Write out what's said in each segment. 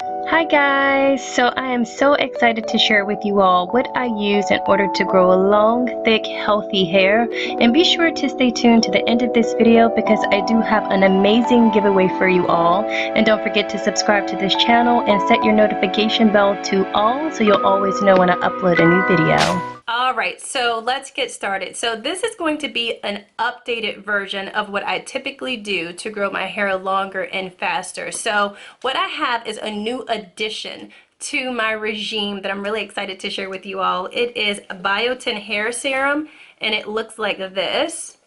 Hi guys, so I am so excited to share with you all what I use in order to grow a long, thick, healthy hair, and be sure to stay tuned to the end of this video because I do have an amazing giveaway for you all. And don't forget to subscribe to this channel and set your notification bell to all so you'll always know when I upload a new video. All right, so let's get started. So this is going to be an updated version of what I typically do to grow my hair longer and faster. So what I have is a new addition to my regime that I'm really excited to share with you all. It is Biotin hair serum, and it looks like this.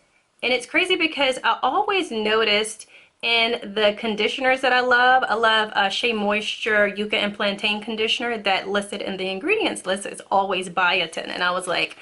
And it's crazy because I always noticed in the conditioners that I love Shea Moisture Yucca and Plantain conditioner that listed in the ingredients list is always biotin. And I was like,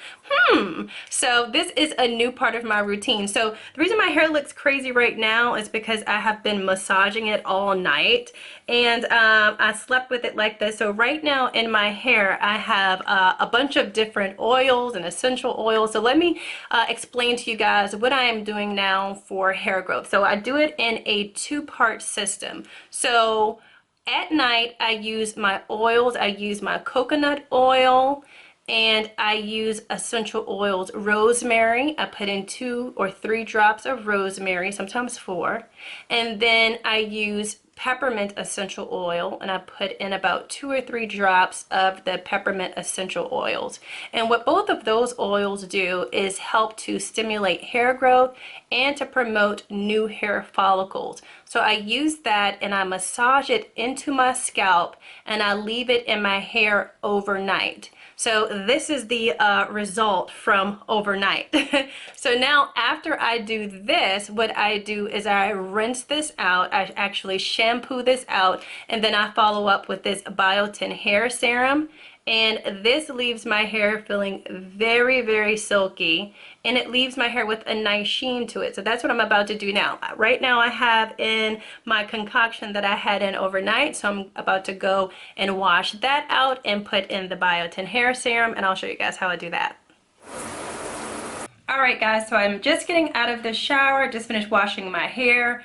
So this is a new part of my routine. So the reason my hair looks crazy right now is because I have been massaging it all night. And I slept with it like this. So right now in my hair, I have a bunch of different oils and essential oils. So let me explain to you guys what I am doing now for hair growth. So I do it in a two-part system. So at night, I use my oils. I use my coconut oil, and I use essential oils. Rosemary, I put in 2 or 3 drops of rosemary, sometimes 4. And then I use peppermint essential oil, and I put in about 2 or 3 drops of the peppermint essential oils. And what both of those oils do is help to stimulate hair growth and to promote new hair follicles. So I use that and I massage it into my scalp and I leave it in my hair overnight. So this is the result from overnight. So now after I do this, what I do is I rinse this out. I actually shampoo this out, and then I follow up with this Biotin hair serum. And this leaves my hair feeling very, very silky, and it leaves my hair with a nice sheen to it. So that's what I'm about to do now. Right now I have in my concoction that I had in overnight, so I'm about to go and wash that out and put in the Biotin hair serum, and I'll show you guys how I do that. Alright guys, so I'm just getting out of the shower, just finished washing my hair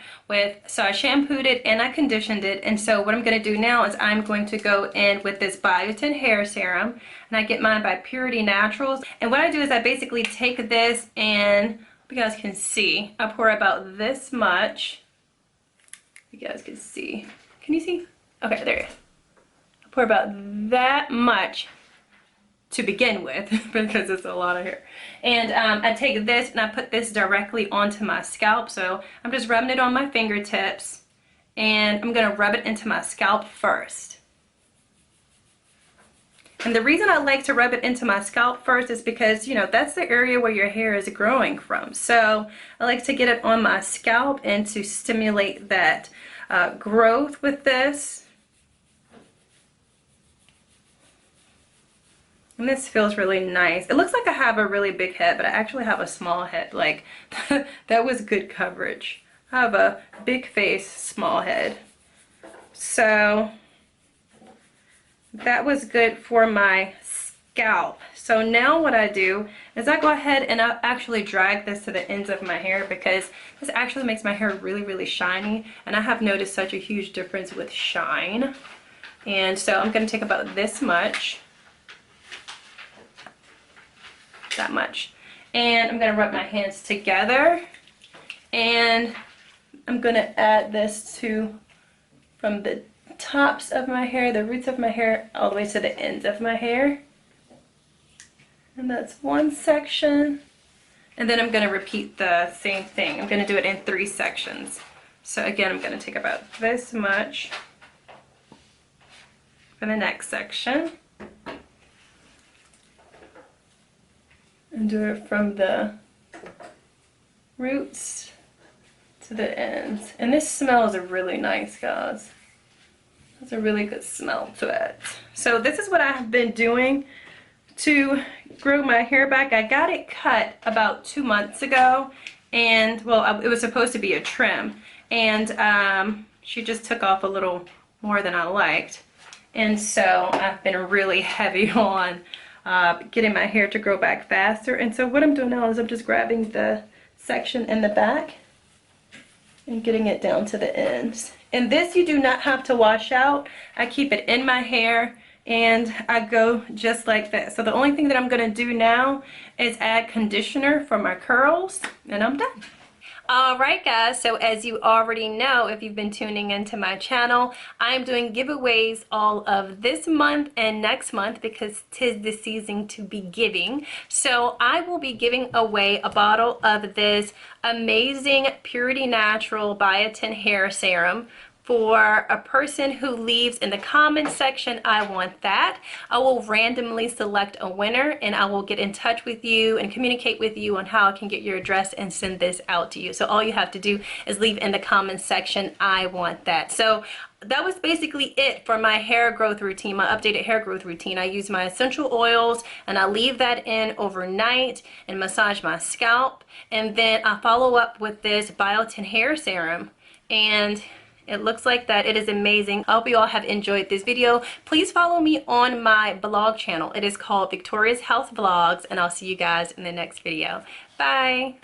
so I shampooed it and I conditioned it, and so what I'm going to do now is I'm going to go in with this Biotin hair serum, and I get mine by Purity Naturals, and what I do is I basically take this and, you guys can see, I pour about this much, you guys can see, can you see? Okay, there you go. I pour about that much to begin with because it's a lot of hair. And I take this and I put this directly onto my scalp. So I'm just rubbing it on my fingertips, and I'm gonna rub it into my scalp first. And the reason I like to rub it into my scalp first is because, you know, that's the area where your hair is growing from. So I like to get it on my scalp and to stimulate that growth with this. And this feels really nice. It looks like I have a really big head, but I actually have a small head. Like, that was good coverage. I have a big face, small head. So, that was good for my scalp. So now what I do is I go ahead and I actually drag this to the ends of my hair because this actually makes my hair really, really shiny. And I have noticed such a huge difference with shine. And so I'm going to take about this much. That much, and I'm gonna rub my hands together, and I'm gonna add this to from the tops of my hair, the roots of my hair, all the way to the ends of my hair. And that's one section, and then I'm gonna repeat the same thing. I'm gonna do it in 3 sections. So again, I'm gonna take about this much for the next section. And do it from the roots to the ends. And this smells really nice, guys. There's a really good smell to it. So this is what I have been doing to grow my hair back. I got it cut about 2 months ago, and well, it was supposed to be a trim, and she just took off a little more than I liked. And so I've been really heavy on getting my hair to grow back faster. And so what I'm doing now is I'm just grabbing the section in the back, and getting it down to the ends. And this you do not have to wash out. I keep it in my hair and I go just like that. So the only thing that I'm going to do now is add conditioner for my curls, and I'm done. Alright guys, so as you already know, if you've been tuning into my channel, I'm doing giveaways all of this month and next month because 'tis the season to be giving. So I will be giving away a bottle of this amazing Purity Natural Biotin hair serum for a person who leaves in the comments section, I want that. I will randomly select a winner and I will get in touch with you and communicate with you on how I can get your address and send this out to you. So all you have to do is leave in the comments section, I want that. So that was basically it for my hair growth routine, my updated hair growth routine. I use my essential oils and I leave that in overnight and massage my scalp. And then I follow up with this Biotin hair serum, and it looks like that. It is amazing. I hope you all have enjoyed this video. Please follow me on my blog channel. It is called Victoria's Health Vlogs, and I'll see you guys in the next video. Bye.